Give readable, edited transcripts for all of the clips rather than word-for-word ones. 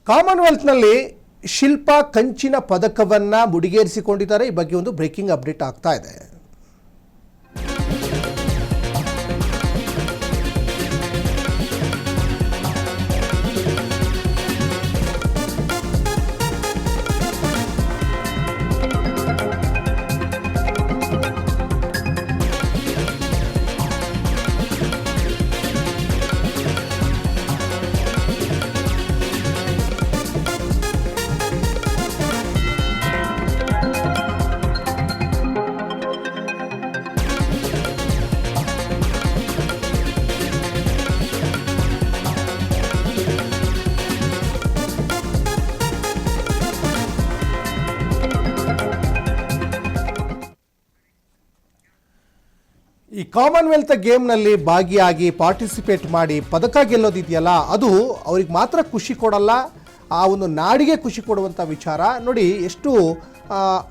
ಕಾಮನ್ವೆಲ್ತ್ನಲ್ಲಿ ಶಿಲ್ಪಾ ಕಂಚಿನ ಪದಕವನ್ನು ಮುಡಿಗೇರಿಸಿಕೊಂಡಿದ್ದಾರೆ. ಈ ಬಗ್ಗೆ ಒಂದು ಬ್ರೇಕಿಂಗ್ ಅಪ್ಡೇಟ್ ಆಗ್ತಾ ಇದೆ. ಈ ಕಾಮನ್ವೆಲ್ತ್ ಗೇಮ್ನಲ್ಲಿ ಭಾಗಿಯಾಗಿ ಪಾರ್ಟಿಸಿಪೇಟ್ ಮಾಡಿ ಪದಕ ಗೆಲ್ಲೋದಿದೆಯಲ್ಲ, ಅದು ಅವ್ರಿಗೆ ಮಾತ್ರ ಖುಷಿ ಕೊಡಲ್ಲ, ಆ ಒಂದು ನಾಡಿಗೆ ಖುಷಿ ಕೊಡುವಂಥ ವಿಚಾರ. ನೋಡಿ ಎಷ್ಟು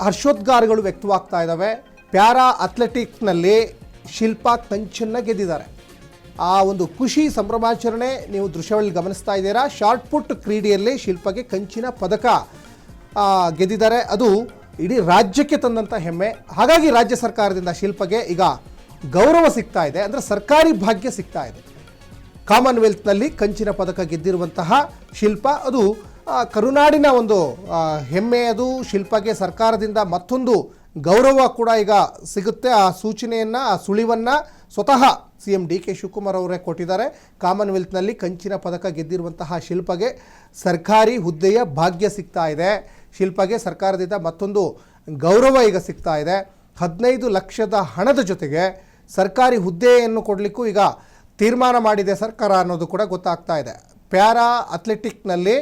ಹರ್ಷೋದ್ಗಾರಗಳು ವ್ಯಕ್ತವಾಗ್ತಾ ಇದ್ದಾವೆ. ಪ್ಯಾರಾ ಅಥ್ಲೆಟಿಕ್ನಲ್ಲಿ ಶಿಲ್ಪಾ ಕಂಚನ್ನು ಗೆದ್ದಿದ್ದಾರೆ. ಆ ಒಂದು ಖುಷಿ ಸಂಭ್ರಮಾಚರಣೆ ನೀವು ದೃಶ್ಯಗಳಲ್ಲಿ ಗಮನಿಸ್ತಾ ಇದ್ದೀರಾ. ಶಾರ್ಟ್ ಪುಟ್ ಕ್ರೀಡೆಯಲ್ಲಿ ಶಿಲ್ಪಾಗೆ ಕಂಚಿನ ಪದಕ ಗೆದ್ದಿದ್ದಾರೆ. ಅದು ಇಡೀ ರಾಜ್ಯಕ್ಕೆ ತಂದಂಥ ಹೆಮ್ಮೆ. ಹಾಗಾಗಿ ರಾಜ್ಯ ಸರ್ಕಾರದಿಂದ ಶಿಲ್ಪಾಗೆ ಈಗ ಗೌರವ ಸಿಗ್ತಾ ಇದೆ, ಅಂದರೆ ಸರ್ಕಾರಿ ಭಾಗ್ಯ ಸಿಗ್ತಾ ಇದೆ. ಕಾಮನ್ವೆಲ್ತ್ನಲ್ಲಿ ಕಂಚಿನ ಪದಕ ಗೆದ್ದಿರುವಂತಹ ಶಿಲ್ಪಾ, ಅದು ಕರುನಾಡಿನ ಒಂದು ಹೆಮ್ಮೆ. ಅದು ಶಿಲ್ಪಾಗೆ ಸರ್ಕಾರದಿಂದ ಮತ್ತೊಂದು ಗೌರವ ಕೂಡ ಈಗ ಸಿಗುತ್ತೆ. ಆ ಸೂಚನೆಯನ್ನು, ಆ ಸುಳಿವನ್ನು ಸ್ವತಃ CM DK ಶಿವಕುಮಾರ್ ಅವರೇ ಕೊಟ್ಟಿದ್ದಾರೆ. ಕಾಮನ್ವೆಲ್ತ್ನಲ್ಲಿ ಕಂಚಿನ ಪದಕ ಗೆದ್ದಿರುವಂತಹ ಶಿಲ್ಪಾಗೆ ಸರ್ಕಾರಿ ಹುದ್ದೆಯ ಭಾಗ್ಯ ಸಿಗ್ತಾ ಇದೆ. ಶಿಲ್ಪಾಗೆ ಸರ್ಕಾರದಿಂದ ಮತ್ತೊಂದು ಗೌರವ ಈಗ ಸಿಗ್ತಾ ಇದೆ. 15 ಲಕ್ಷದ ಹಣದ ಜೊತೆಗೆ ಸರ್ಕಾರಿ ಹುದ್ದೆಯನ್ನು ಕೊಡಲಿಕ್ಕೂ ಈಗ ತೀರ್ಮಾನ ಮಾಡಿದೆ ಸರ್ಕಾರ ಅನ್ನೋದು ಕೂಡ ಗೊತ್ತಾಗ್ತಾ ಇದೆ. ಪ್ಯಾರಾ ಅಥ್ಲೆಟಿಕ್ನಲ್ಲಿ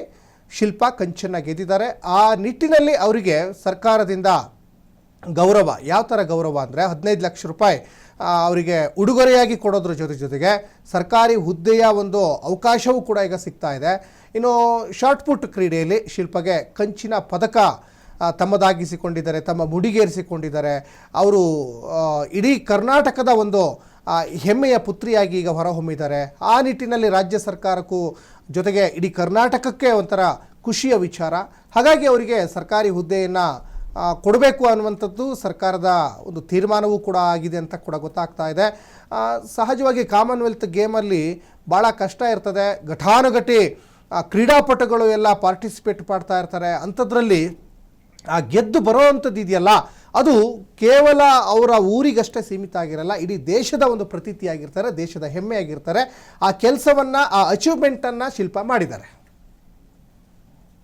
ಶಿಲ್ಪಾ ಕಂಚನ್ನು ಗೆದ್ದಿದ್ದಾರೆ. ಆ ನಿಟ್ಟಿನಲ್ಲಿ ಅವರಿಗೆ ಸರ್ಕಾರದಿಂದ ಗೌರವ. ಯಾವ ಥರ ಗೌರವ ಅಂದರೆ 15 ಲಕ್ಷ ರೂಪಾಯಿ ಅವರಿಗೆ ಉಡುಗೊರೆಯಾಗಿ ಕೊಡೋದ್ರ ಜೊತೆಗೆ ಸರ್ಕಾರಿ ಹುದ್ದೆಯ ಒಂದು ಅವಕಾಶವೂ ಕೂಡ ಈಗ ಸಿಗ್ತಾ ಇದೆ. ಇನ್ನು ಶಾರ್ಟ್ ಪುಟ್ ಕ್ರೀಡೆಯಲ್ಲಿ ಶಿಲ್ಪಾಗೆ ಕಂಚಿನ ಪದಕ ತಮ್ಮದಾಗಿಸಿಕೊಂಡಿದ್ದಾರೆ, ತಮ್ಮ ಮುಡಿಗೇರಿಸಿಕೊಂಡಿದ್ದಾರೆ. ಅವರು ಇಡೀ ಕರ್ನಾಟಕದ ಒಂದು ಹೆಮ್ಮೆಯ ಪುತ್ರಿಯಾಗಿ ಈಗ ಹೊರಹೊಮ್ಮಿದ್ದಾರೆ. ಆ ನಿಟ್ಟಿನಲ್ಲಿ ರಾಜ್ಯ ಸರ್ಕಾರಕ್ಕೂ ಜೊತೆಗೆ ಇಡೀ ಕರ್ನಾಟಕಕ್ಕೆ ಒಂಥರ ಖುಷಿಯ ವಿಚಾರ. ಹಾಗಾಗಿ ಅವರಿಗೆ ಸರ್ಕಾರಿ ಹುದ್ದೆಯನ್ನು ಕೊಡಬೇಕು ಅನ್ನುವಂಥದ್ದು ಸರ್ಕಾರದ ಒಂದು ತೀರ್ಮಾನವೂ ಕೂಡ ಆಗಿದೆ ಅಂತ ಕೂಡ ಗೊತ್ತಾಗ್ತಾ ಇದೆ. ಸಹಜವಾಗಿ ಕಾಮನ್ವೆಲ್ತ್ ಗೇಮಲ್ಲಿ ಭಾಳ ಕಷ್ಟ ಇರ್ತದೆ. ಘಟಾನುಘಟಿ ಕ್ರೀಡಾಪಟುಗಳು ಎಲ್ಲ ಪಾರ್ಟಿಸಿಪೇಟ್ ಮಾಡ್ತಾ ಇರ್ತಾರೆ. ಅಂಥದ್ರಲ್ಲಿ ಆ ಗೆದ್ದು ಬರೋವಂಥದ್ದು ಇದೆಯಲ್ಲ, ಅದು ಕೇವಲ ಅವರ ಊರಿಗಷ್ಟೇ ಸೀಮಿತ ಆಗಿರಲ್ಲ, ಇಡೀ ದೇಶದ ಒಂದು ಪ್ರತೀತಿಯಾಗಿರ್ತಾರೆ, ದೇಶದ ಹೆಮ್ಮೆಯಾಗಿರ್ತಾರೆ. ಆ ಕೆಲಸವನ್ನು, ಆ ಅಚೀವ್ಮೆಂಟನ್ನು ಶಿಲ್ಪಾ ಮಾಡಿದ್ದಾರೆ.